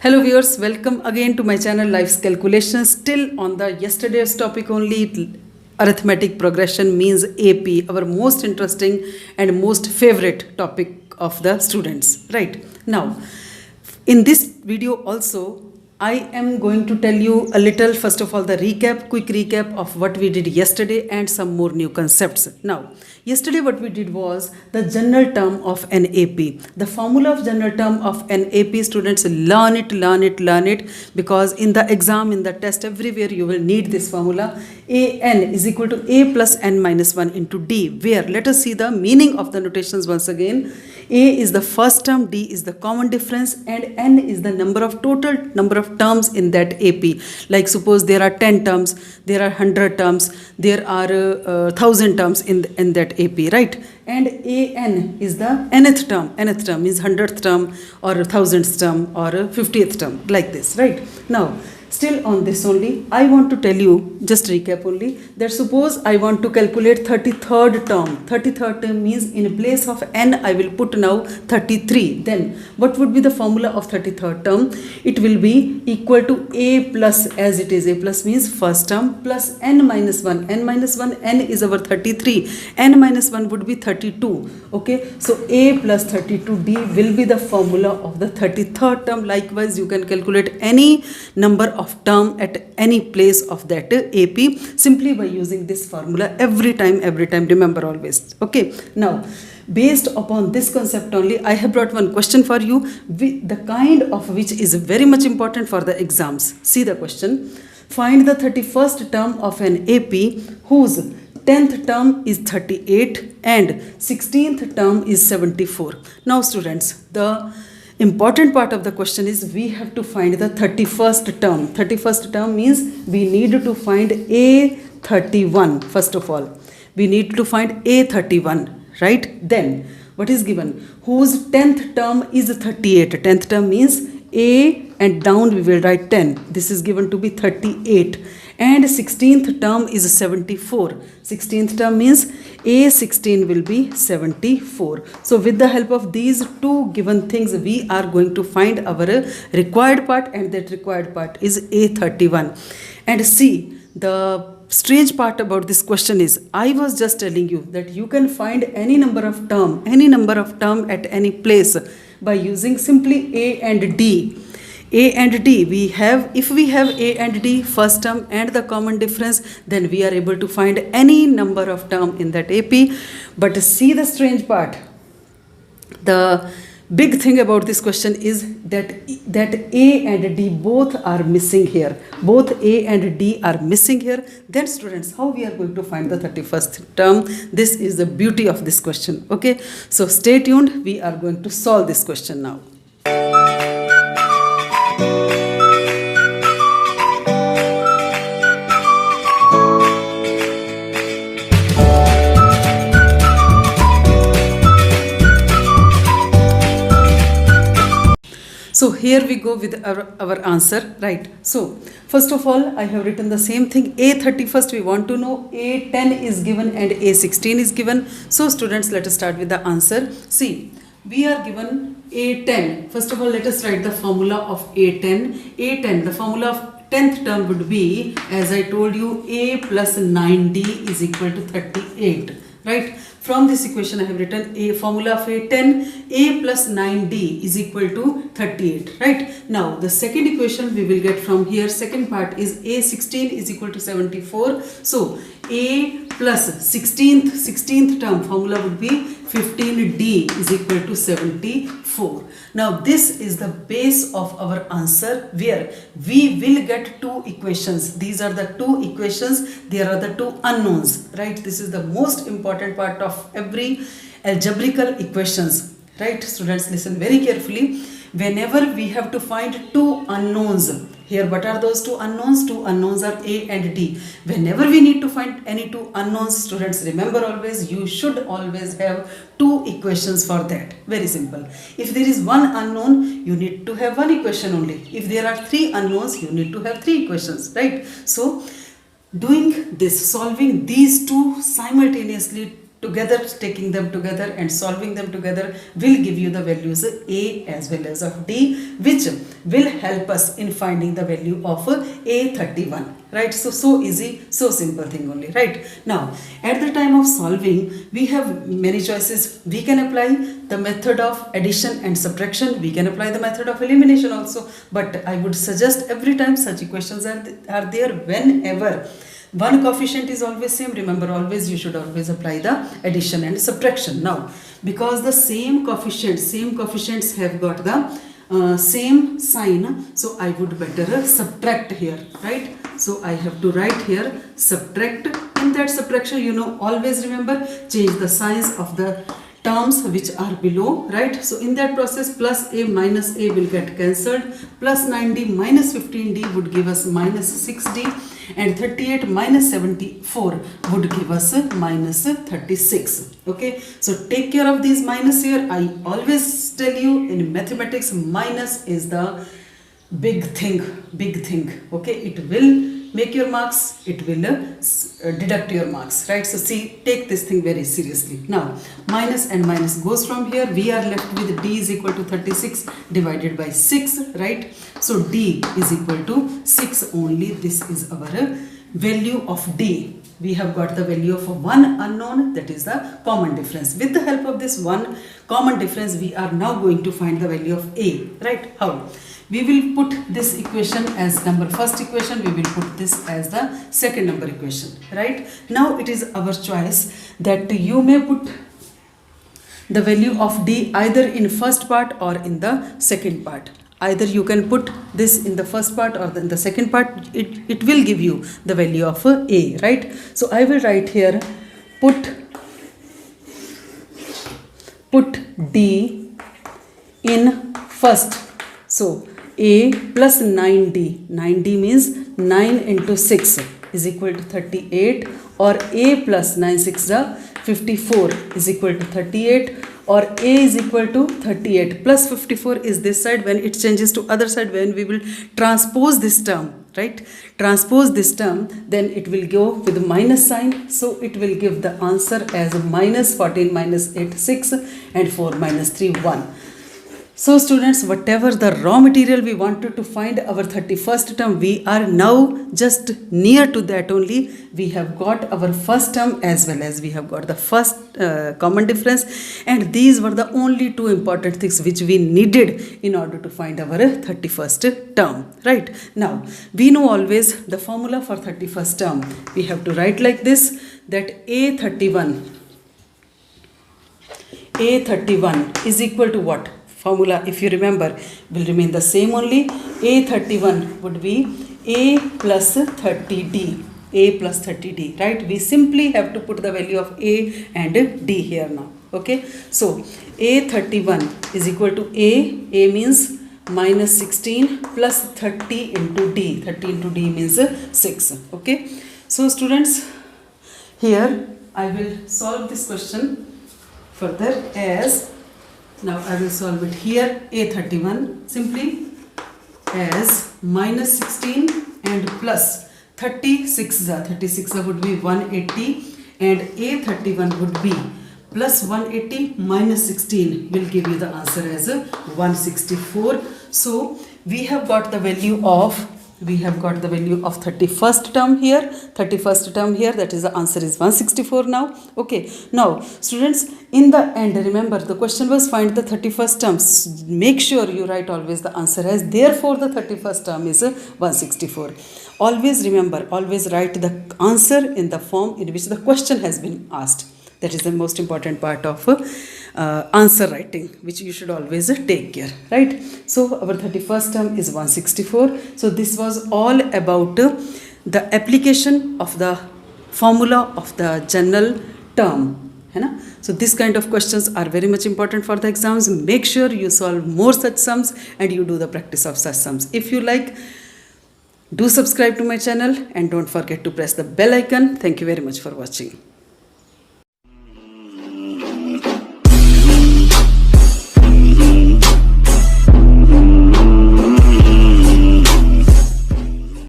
Hello viewers, welcome again to my channel Life's Calculations. Still on the yesterday's topic only, arithmetic progression means AP, our most interesting and most favorite topic of the students. Right now, in this video also, I am going to tell you a little, first of all, quick recap of what we did yesterday and some more new concepts. Now, yesterday what we did was the general term of an AP. The formula of general term of an AP, students, learn it, because in the exam, in the test, everywhere you will need this formula. AN is equal to A plus N minus 1 into D, where let us see the meaning of the notations once again. A is the first term, D is the common difference, and N is the total number of terms in that AP. Like suppose there are 10 terms, there are 100 terms, there are 1000 terms in that AP, right? And AN is the nth term. Nth term means 100th term or 1000th term or 50th term, like this, right? Now, still on this only, I want to tell you, just recap only, that suppose I want to calculate 33rd term. 33rd term means in place of n, I will put now 33. Then, what would be the formula of 33rd term? It will be equal to A plus, as it is. A plus means first term plus n minus 1. N minus 1, n is our 33. N minus 1 would be 32. Okay, so A plus 32D will be the formula of the 33rd term. Likewise, you can calculate any number of term at any place of that AP simply by using this formula every time, remember always. Okay, now based upon this concept only, I have brought one question for you, the kind of which is very much important for the exams. See the question. Find the 31st term of an AP whose 10th term is 38 and 16th term is 74. Now students, the important part of the question is we have to find the 31st term. 31st term means we need to find A31 first of all. We need to find A31, right? Then what is given? Whose 10th term is 38. 10th term means A and down we will write 10. This is given to be 38. And 16th term is 74. 16th term means A16 will be 74. So with the help of these two given things, we are going to find our required part, and that required part is A31. And see, the strange part about this question is, I was just telling you that you can find any number of term at any place by using simply A and D. A and D, if we have A and D, first term and the common difference, then we are able to find any number of term in that AP. But see the strange part. The big thing about this question is that A and D both are missing here. Both A and D are missing here. Then students, how we are going to find the 31st term? This is the beauty of this question. Okay, so stay tuned. We are going to solve this question now. So here we go with our answer, right? So first of all, I have written the same thing. A31st we want to know, A10 is given and A16 is given. So students, let us start with the answer. See, we are given A10. First of all, let us write the formula of A10. A10, the formula of 10th term would be, as I told you, A plus 9D is equal to 38, right? From this equation, I have written a formula of A10, A plus 9D is equal to 38, right? Now, the second equation we will get from here, second part is A16 is equal to 74. So, A plus 16th term formula would be 15D is equal to 74. Now, this is the base of our answer where we will get two equations. These are the two equations. There are the two unknowns, right? This is the most important part of every algebraical equations, right? Students, listen very carefully. Whenever we have to find two unknowns, here what are those two unknowns? Two unknowns are A and D. Whenever we need to find any two unknowns, students, remember always, you should always have two equations for that. Very simple. If there is one unknown, you need to have one equation only. If there are three unknowns, you need to have three equations, right? So doing this, solving these two simultaneously together, taking them together and solving them together will give you the values A as well as of D, which will help us in finding the value of A31, right? So easy, so simple thing only, right? Now at the time of solving we have many choices. We can apply the method of addition and subtraction, we can apply the method of elimination also, but I would suggest every time such equations are there, whenever one coefficient is always same, remember always you should always apply the addition and subtraction. Now because the same coefficients have got the same sign, so I would better subtract here, right? So I have to write here subtract. In that subtraction, you know, always remember change the signs of the terms which are below, right? So in that process plus a minus a will get cancelled, plus 9d minus 15d would give us minus 6d, and 38 minus 74 would give us minus 36. Okay, so take care of these minus here. I always tell you in mathematics minus is the big thing. Okay, it will make your marks, it will deduct your marks, right? So see, take this thing very seriously. Now minus and minus goes from here, we are left with d is equal to 36 divided by 6, right? So d is equal to 6 only. This is our value of d. We have got the value of one unknown, that is the common difference. With the help of this one common difference, we are now going to find the value of a, right? How? We will put this equation as number first equation, we will put this as the second number equation, right? Now it is our choice that you may put the value of d either in first part or in the second part. Either you can put this in the first part or in the second part, it will give you the value of a, right? So I will write here put d in first. So a plus 9d, 9d means 9 into 6 is equal to 38, or a plus 9 6 54 is equal to 38, or a is equal to 38 plus 54 is this side. When it changes to other side, when we will transpose this term, right, transpose this term, then it will go with the minus sign, so it will give the answer as minus 14 minus 8 6 and 4 minus 3 1. So students, whatever the raw material we wanted to find our 31st term, we are now just near to that only. We have got our first term as well as we have got the first common difference, and these were the only two important things which we needed in order to find our 31st term, right? Now we know always the formula for 31st term. We have to write like this, that A31 is equal to what? Formula, if you remember, will remain the same only. A31 would be A plus 30D. A plus 30D, right? We simply have to put the value of A and D here now. Okay. So A31 is equal to A means minus 16 plus 30 into D. 30 into D means 6. Okay. So students, here I will solve this question further as, now I will solve it here. A31 simply as minus 16 and plus 36 would be 180, and A31 would be plus 180 minus 16 will give you the answer as 164. So we have got the value of 31st term here, that is the answer is 164 now. Okay, now students, in the end, remember the question was find the 31st terms. Make sure you write always the answer as, therefore the 31st term is 164. Always remember, always write the answer in the form in which the question has been asked. That is the most important part of answer writing, which you should always take care, right? So our 31st term is 164. So this was all about the application of the formula of the general term. So this kind of questions are very much important for the exams. Make sure you solve more such sums and you do the practice of such sums. If you like, do subscribe to my channel and don't forget to press the bell icon. Thank you very much for watching.